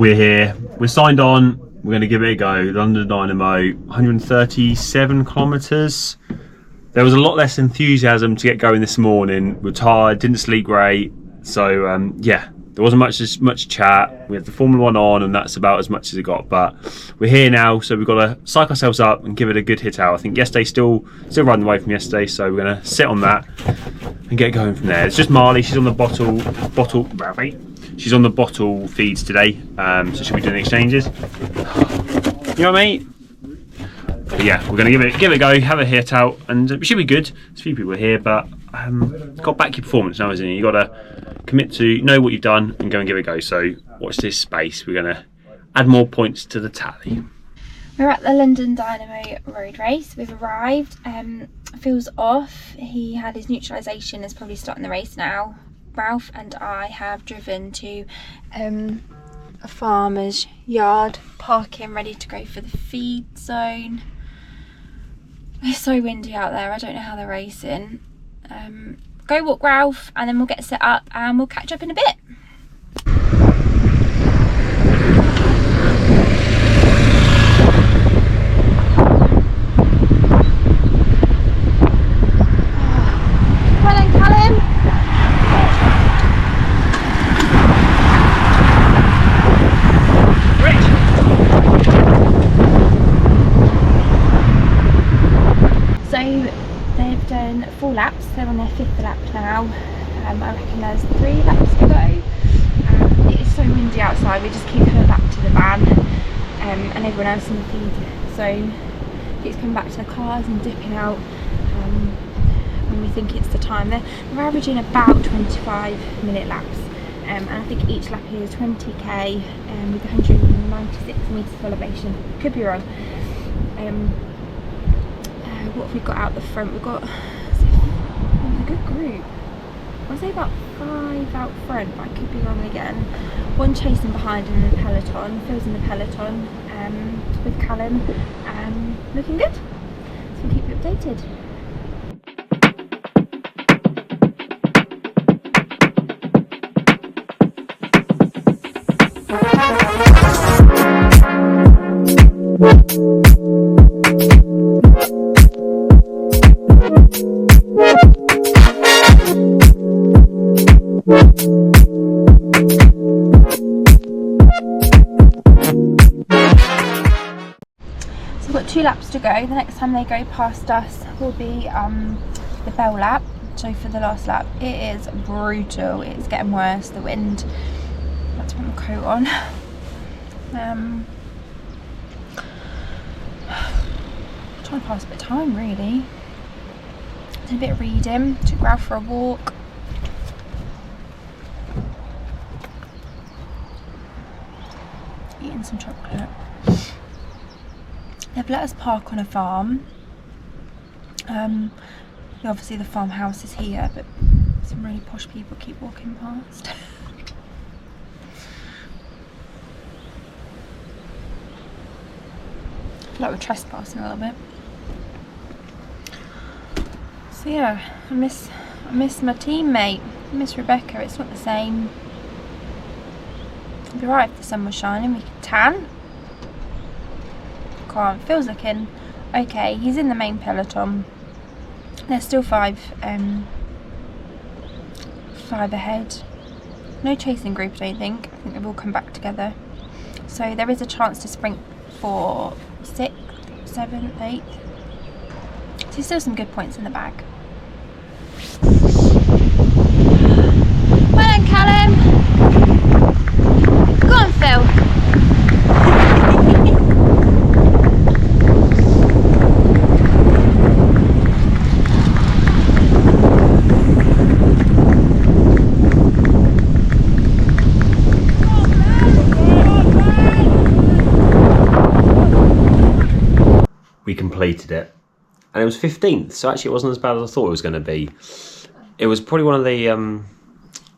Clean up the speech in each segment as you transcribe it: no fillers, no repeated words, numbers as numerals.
We're here, we're signed on, we're going to give it a go. London Dynamo, 137 kilometres. There was a lot less enthusiasm to get going this morning. We're tired, didn't sleep great, so yeah, there wasn't much chat. We had the Formula 1 on, and that's about as much as it got. But we're here now, so we've got to psych ourselves up and give it a good hit out. I think yesterday still running away from yesterday, so we're going to sit on that and get going from there. It's just Marley. She's on the bottle. She's on the bottle feeds today, so she'll be doing the exchanges. You know what I mean? But yeah, we're going to give it a go, have a hit out, and it should be good. There's a few people here, but got to back your performance now, isn't it? You've got to commit to know what you've done and go and give it a go. So watch this space. We're going to add more points to the tally. We're at the London Dynamo Road Race. We've arrived. Phil's off. He had his neutralisation, is probably starting the race now. Ralph and I have driven to a farmer's yard, parking ready to go for the feed zone. It's so windy out there, I don't know how they're racing. Go walk Ralph and then we'll get set up and we'll catch up in a bit. Well then, Callum. So they've done 4 laps, they're on their 5th lap now. I reckon there's 3 laps to go. It is so windy outside, we just keep coming back to the van and everyone else in the feed. So keeps coming back to the cars and dipping out when we think it's the time. They're averaging about 25-minute laps, and I think each lap here is 20k with 196 metres of elevation. Could be wrong. What have we got out the front? We've got a good group. I'd say about 5 out front, but I could be wrong again. 1 chasing behind in the peloton. Phil's in the peloton with Callum. Looking good. So we'll keep you updated. So we've got 2 laps to go. The next time they go past us will be the bell lap. So for the last lap, it is brutal. It's getting worse, the wind. Let's put my coat on. Trying to pass a bit of time really. Did a bit of reading, took Ralph for a walk. Eating some chocolate. They've let us park on a farm. Obviously the farmhouse is here, but some really posh people keep walking past. I feel like we're trespassing a little bit. So yeah, I miss my teammate. I miss Rebecca. It's not the same. It'd be right if the sun was shining. We could tan. Can't. Phil's looking okay. He's in the main peloton. There's still 5 ahead. No chasing group, I don't think. I think they've all come back together. So there is a chance to sprint for 6th, 7th, 8th. So still some good points in the bag. Well done, Callum. Go on, Phil. We completed it, and it was 15th, so actually it wasn't as bad as I thought it was going to be. It was probably one of the I don't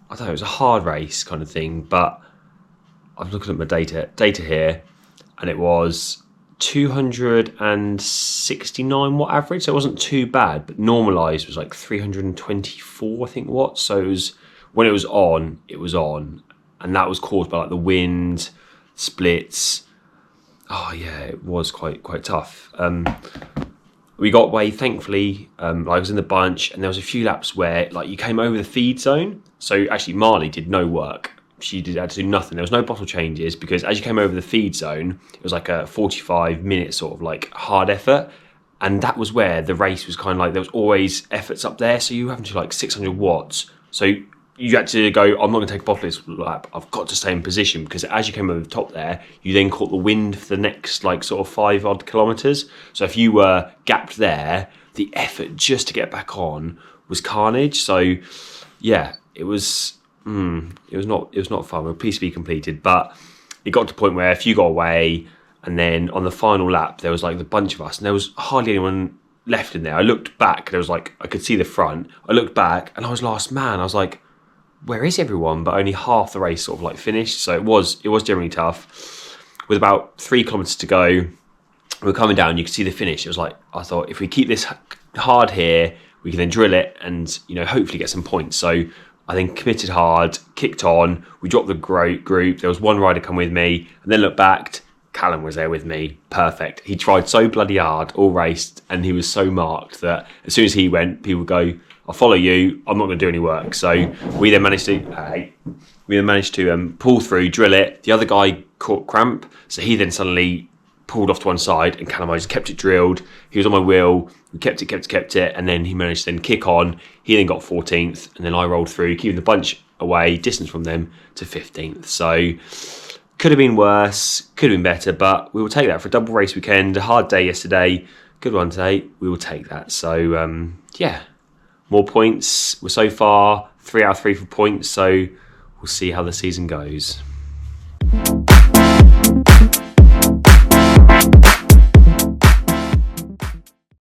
know, it was a hard race kind of thing, but I'm looking at my data here, and it was 269 watt average, so it wasn't too bad, but normalised was like 324 I think watts. So it was, when it was on, and that was caused by like the wind, splits. Oh yeah, it was quite tough. We got away, thankfully. I was in the bunch, and there was a few laps where like you came over the feed zone. So actually, Marley did no work. She had to do nothing. There was no bottle changes because as you came over the feed zone, it was like a 45-minute sort of like hard effort. And that was where the race was kind of like, there was always efforts up there. So you were having to like 600 watts. So you had to go, I'm not going to take a bottle this lap. I've got to stay in position because as you came over the top there, you then caught the wind for the next like sort of 5 odd kilometres. So if you were gapped there, the effort just to get back on was carnage. So yeah, it was not fun. We're pleased to be completed, but it got to the point where if you got away, and then on the final lap, there was like the bunch of us, and there was hardly anyone left in there. I looked back, there was like, I could see the front. I looked back, and I was last man. I was like, where is everyone? But only half the race sort of like finished, so it was generally tough. With about 3 kilometres to go, we were coming down. You could see the finish. It was like, I thought, if we keep this hard here, we can then drill it, and hopefully get some points. So I then committed hard, kicked on. We dropped the group. There was one rider come with me, and then looked back. Callum was there with me. Perfect. He tried so bloody hard all raced, and he was so marked that as soon as he went, people would go, I'll follow you. I'm not going to do any work. So we then managed to pull through, drill it. The other guy caught cramp, so he then suddenly pulled off to one side, and Callum just kept it drilled. He was on my wheel. We kept it, and then he managed to then kick on. He then got 14th, and then I rolled through, keeping the bunch away, distance from them, to 15th. So could have been worse, could have been better, but we will take that for a double race weekend. A hard day yesterday, good one today. We will take that. So yeah, more points. We're so far 3 out of 3 for points, so we'll see how the season goes.